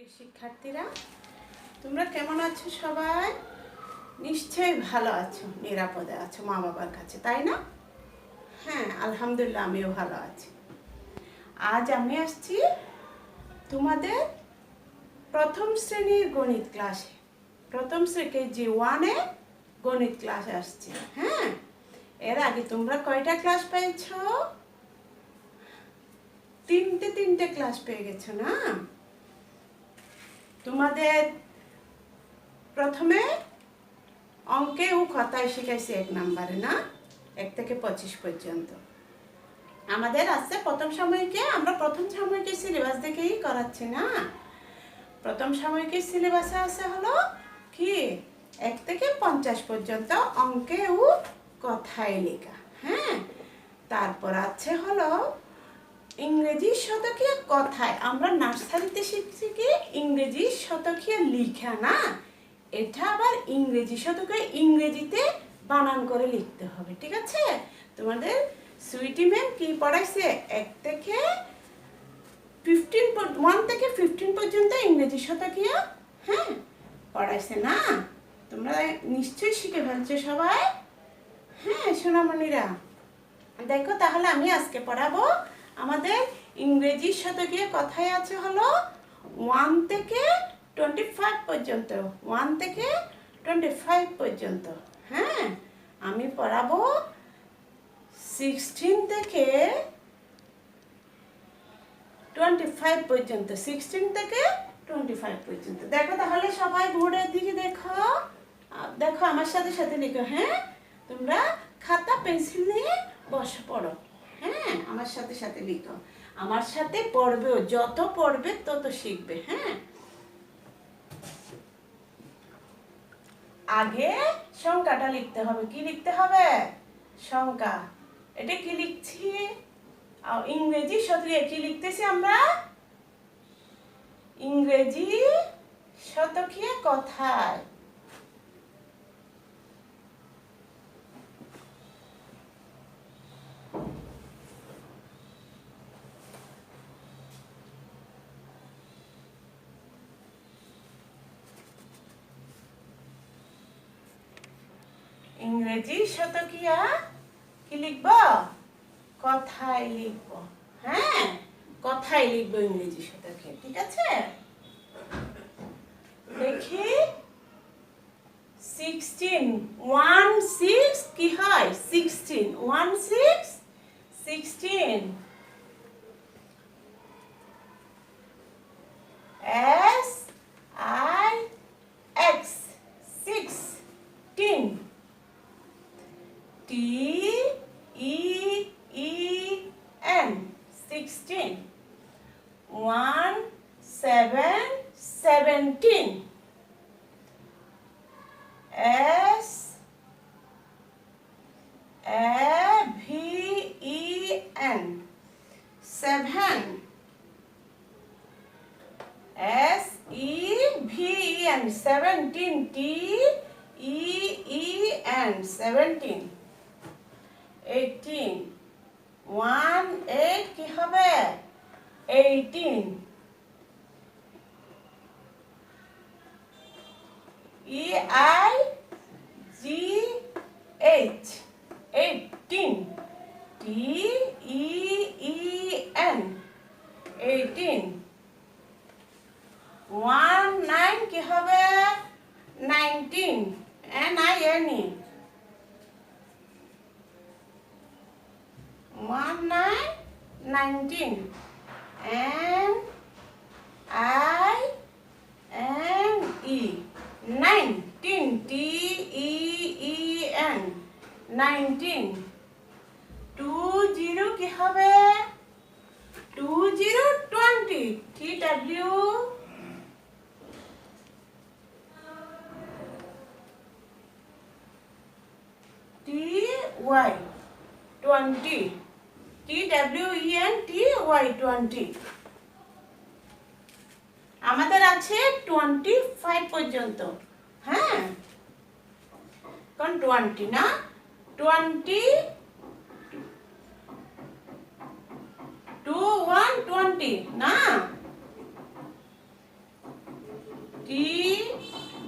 প্রিয় শিক্ষার্থীরা, তোমরা কেমন আছো? সবাই নিশ্চয়ই ভালো আছো, নিরাপদে আছো মা বাবার কাছে, তাই না? হ্যাঁ, আলহামদুলিল্লাহ আমিও ভালো আছি। আজ আমি আসছি তোমাদের প্রথম শ্রেণীর গণিত ক্লাসে, প্রথম শ্রেণী কেজি 1-এ গণিত ক্লাস আসছে। হ্যাঁ, এর আগে তোমরা কয়টা ক্লাস পেয়েছো? তিনটে ক্লাস পেয়ে গেছো না? তোমাদের প্রথমে অঙ্কে ও কথায় শিখাইছি 1 নম্বরে, না? 1 থেকে 25 পর্যন্ত আমাদের আছে প্রথম সাময়িকে। আমরা প্রথম সাময়িকের সিলেবাস দেখেই করাচ্ছি, না? প্রথম সাময়িকের সিলেবাসে আছে হলো কি 1 থেকে 50 পর্যন্ত অঙ্কে ও কথায় লেখা। হ্যাঁ, তারপর আছে হলো ইংরেজি শতকীয় কথায়। আমরা নার্সারিতে শিখছি কি ইংরেজি শতকীয় লিখা, না? এটা আবার ইংরেজি শতকীয় ইংরেজিতে বানান করে লিখতে হবে, ঠিক আছে? তোমাদের সুইটি ম্যাম কি পড়াইছে 1 থেকে 15 পর্যন্ত ইংরেজি শতকীয়, হ্যাঁ, পড়াইছে, না? তোমরা নিশ্চয়ই শিখে ফেলছো সবাই। হ্যাঁ সোনামণিরা, দেখো তাহলে আমি আজকে পড়াবো আমাদের ইংরেজি শতকীয় কথায় আছে হলো 1 থেকে 25 পর্যন্ত, 1 থেকে 25 পর্যন্ত। হ্যাঁ, আমি পড়াবো 16 থেকে 25 পর্যন্ত, 16 থেকে 25 পর্যন্ত। দেখো তাহলে সবাই বোর্ডের দিকে দেখো, দেখো আমার সাথে সাথে লিখো। হ্যাঁ, তোমরা খাতা পেন্সিল নিয়ে বসে পড়ো। হ্যাঁ, আমার সাথে সাথে লিখো, আমার সাথে পড়বেও, যত পড়বে তত শিখবে। হ্যাঁ, আগে সংখ্যাটা লিখতে হবে। কি লিখতে হবে? সংখ্যা। এটা কি লিখছি? ইংরেজি শতকীয় কি লিখতেছি আমরা? ইংরেজি শতকীয় কথায়। ইংরেজি শতকীয়া কি লিখব? কথায় লিখব। হ্যাঁ, কথায় লিখব ইংরেজি শতকীয়া, ঠিক আছে? দেখি 16 কি হয়? 16 16 SIX 16 TEEN 16 17 SAVEN 7 SEVEN 17 TEEN 17 18 18 কি হবে? 18 EIGH 18 TEEN 18 19 কি হবে? 19 NINE 19 NINE 19 TEEN 19 20 কি হবে? 20 20 TW TY 20 TWEN TY 20। আমাদের আছে 25 পর্যন্ত। হ্যাঁ, কারণ 20 না, 20 21 20 না,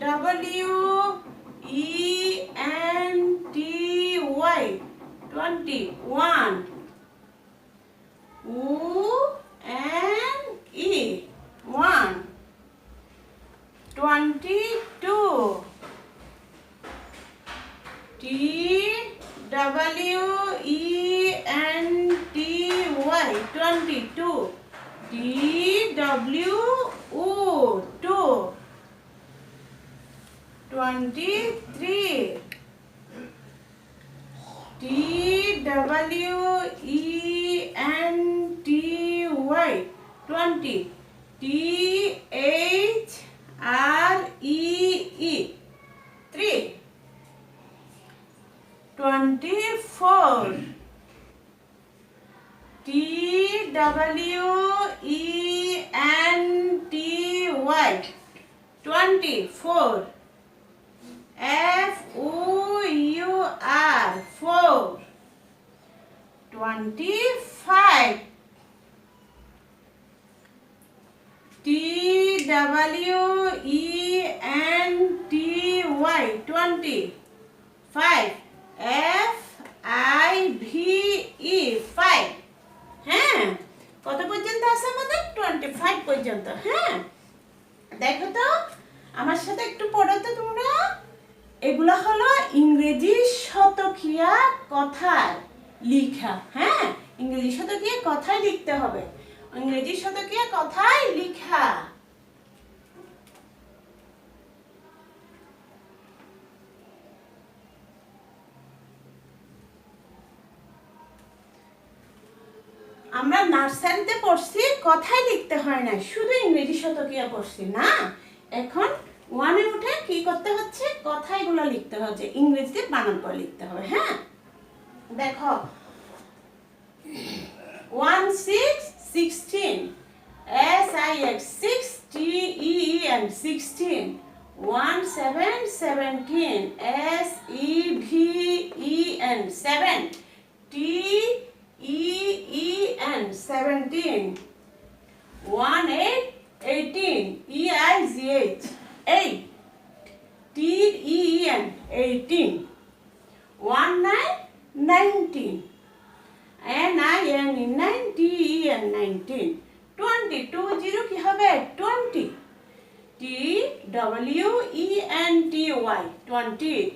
TWENTY 21 UNE 1 22 TWENTY 22 TWO 23 TWENTY 20 THREE 3 24 TWENTY 24 FOUR 4 25 TWENTY 25 FIVE 5 হ্যাঁ কত পর্যন্ত আছে আমাদের 25 পর্যন্ত হ্যাঁ দেখো তো আমার সাথে একটু পড়ো তো তোমরা এগুলো হলো ইংরেজি শতকীয়া কথায় লেখা হ্যাঁ ইংরেজি শতকীয়া কথায় লিখতে হবে ইংরেজি শতকীয়া কথায় লেখা আমরা নার্সারিতে পড়ছি কথাই লিখতে হয় না শুধু ইংরেজি শতকীয়া পড়ছি না এখন ওয়ানে উঠে কি করতে হচ্ছে কথাইগুলো লিখতে হচ্ছে ইংরেজিতে বানান করে লিখতে হবে হ্যাঁ দেখো 16 SIX 16 16 17 SEVEN 7 TEEN 17 18 EIGH 8 TEN 18 19 NINE 19 20 কি হবে 20 TWENTY 20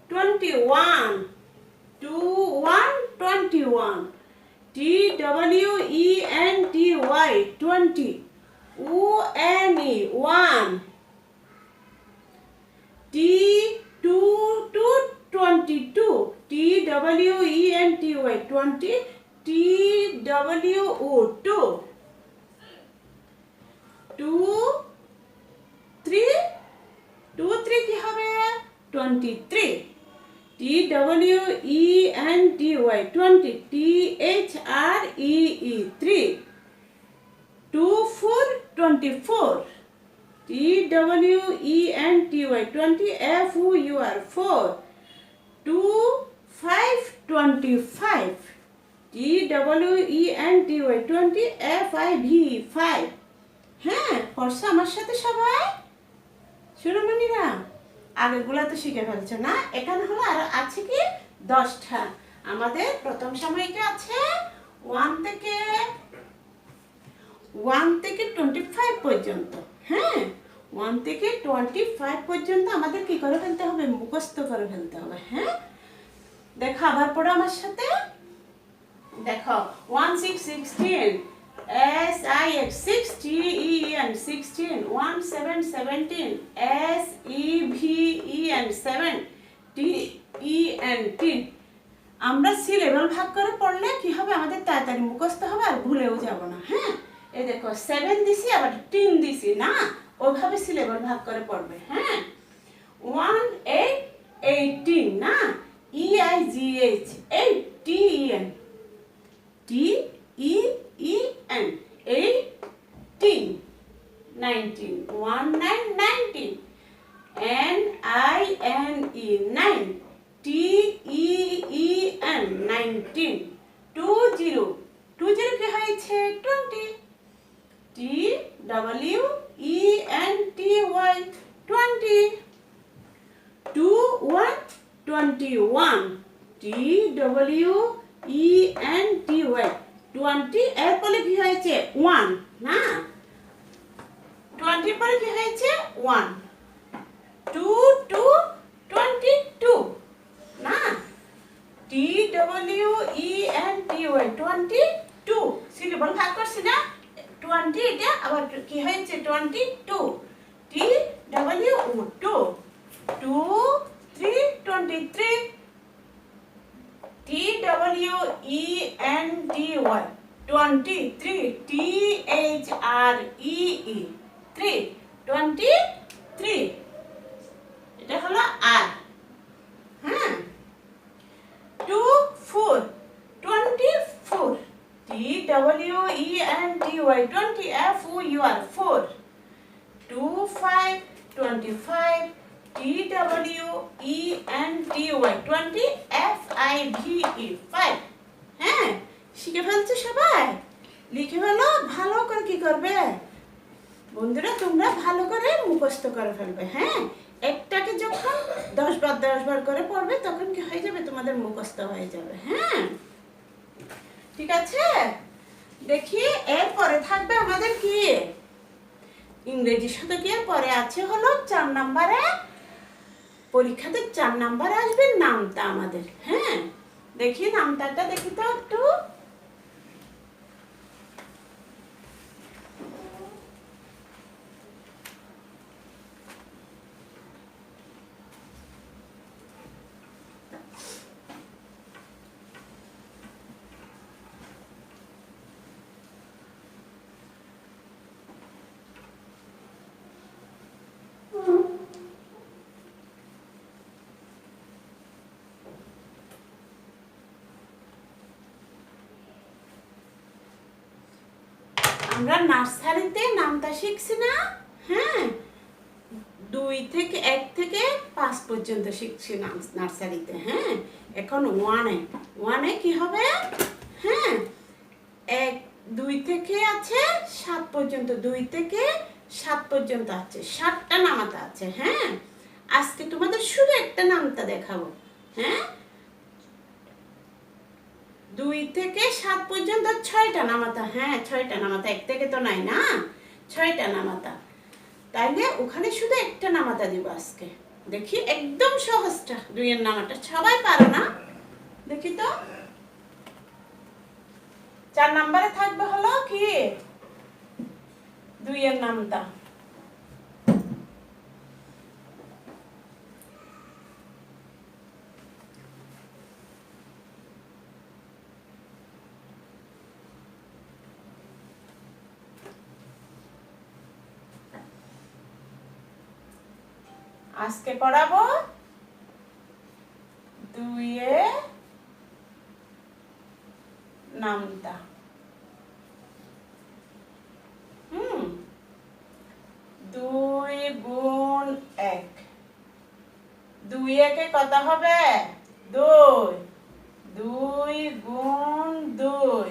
21 21 TWENTY 20 UNE 1 T22 22 TWENTY 20 TWO 2 23 কি হবে 23 TWENTY 20 THREE 3 24 TWENTY 20 FOUR 4 25 TWENTY 20 FIVE 5 হ্যাঁ পড়ছো আমার সাথে সবাই শুরুমণিরা আগেরগুলো তো শিখে ফেলছো না এখানে হলো আর আছে কি 10টা আমাদের প্রথম সাময়িকে আছে 1 থেকে 25 পর্যন্ত হ্যাঁ 1 থেকে 25 পর্যন্ত আমাদের কি করে ফেলতে হবে মুখস্থ করে ফেলতে হবে হ্যাঁ দেখো আবার পড়ো আমার সাথে দেখো 16 SIX 16 17 SEVEN 7 TEN আমরা সি লেভেল ভাগ করে পড়লে কি হবে আমাদের তাড়াতাড়ি মুখস্থ হবে আর ভুলেও যাব না হ্যাঁ এই দেখো 7 দিছি আবার 10 দিছি না ওইভাবে সি লেভেল ভাগ করে পড়বে হ্যাঁ 18 না EIGH 8 TEN TEEN 18 19 19 NINE 9 TEEN 19 20 কি হয়েছে 20 TWENTY 21 TWENTY 20 এর পরে কি হয়েছে 1 না 20 পরে কি হয়েছে 1 2 2 22 না TWENTY 22 সিরিয়াল ভাগ করছি না 20 এটা আবার কি হয়েছে 22 TW2 2 3 23 TWENTY 23 THREE 3 23 এটা হলো আর হ্যাঁ 2 4 24 TWENTY 20 FOUR 4 2 5 25 TWENTY 20 FIVE 5 হ্যাঁ শিখে ফেলছো সবাই লিখে ফেলো ভালো করে কি করবে বন্ধুরা তোমরা ভালো করে মুখস্থ করে ফেলবে হ্যাঁ একটাকে যখন 10 বার করে পড়বে তখন কি হয়ে যাবে তোমাদের মুখস্থ হয়ে যাবে হ্যাঁ ঠিক আছে দেখি এরপরে থাকবে আমাদের কি ইংরেজি শতকের পরে আছে হলো 4 নম্বরে পরীক্ষাতে 4 নম্বরে আসবে নামতা আমাদের হ্যাঁ দেখি নামতাটা দেখি তো একটু আমরা নার্সারিতে নামতা শিখছি না হ্যাঁ 1 থেকে 5 পর্যন্ত শিখছি নার্সারিতে হ্যাঁ এখন 1 এ কি হবে হ্যাঁ 2 থেকে আছে 7 পর্যন্ত 2 থেকে 7 পর্যন্ত আছে 7টা নামতা আছে হ্যাঁ আজকে তোমাদের শুধু একটা নামতা দেখাবো হ্যাঁ 2 থেকে 7 পর্যন্ত 6টা নামাতা হ্যাঁ 6টা নামাতা 1 থেকে তো নাই না 6টা নামাতা তাইলে ওখানে শুধু একটা নামাতা দিব আজকে দেখি একদম সহজটা 2 এর নামাটা সবাই পারো না দেখি তো 4 নম্বরে থাকবে হলো কি 2 এর নামতা আজকে পড়াবো 2 এ নামতা 2 গুণ 1 2 একে কত হবে 2 2 গুণ 2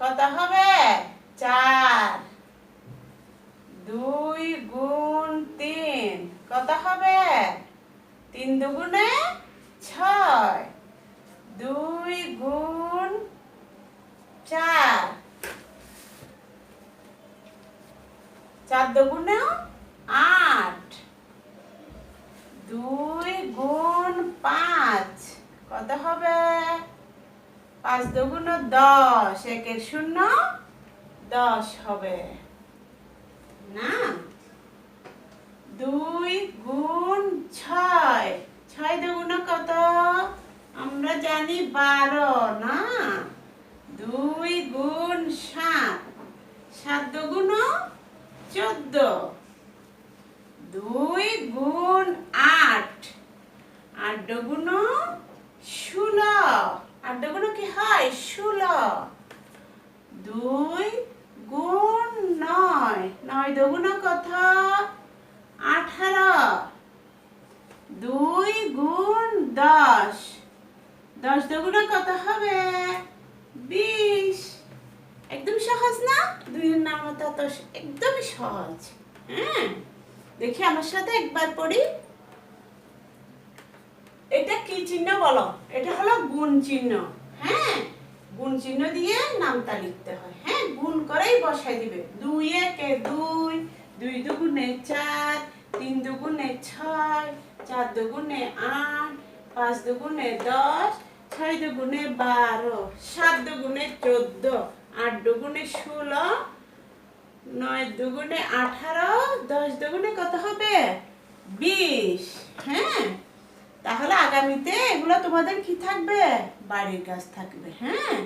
কত হবে 4 2 গুণ 3 কত হবে 3 দুগুণে 6 2 গুণ 4 4 দুগুণে 8 2 গুণ 5 কত হবে 5 দুগুণে 10 একের 0 10 হবে না 2 গুণ 6 6 দুগুণে কত আমরা জানি 12 না 2 গুণ 7 7 দুগুণে 14 2 গুণ 8 8 দুগুণে 16 8 দুগুণে কি হয় 16 2 গুণ 9 9 দুগুণে কত 18 2 গুণ 10 10 দুগুণে কত হবে 20 একদম সহজ না 2 এর নামতা তো একদমই সহজ হ্যাঁ দেখি আমার সাথে একবার পড়ি এটা চিহ্ন বলো? এটা হলো গুণ চিহ্ন। হ্যাঁ, গুণ চিহ্ন দিয়ে নামটা লিখতে হয়। হ্যাঁ, গুণ করেই বসাই দিবে। 2 একে 2, 2 দুগুণে 4, 3 দুগুণে 6, 4 দুগুণে 8, 5 দুগুণে 10, 6 দুগুণে 12, 7 দুগুণে 14, 8 দুগুণে 16, 9 দুগুণে 18, 10 দুগুণে কত হবে? 20। হ্যাঁ, তাহলে আগামীতে এগুলো তোমাদের কি থাকবে? বাড়ির কাজ থাকবে। হ্যাঁ,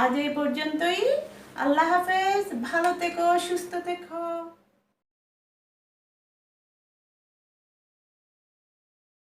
আজ এই পর্যন্তই। আল্লাহ হাফেজ, ভালো থেকো, সুস্থ থেকো।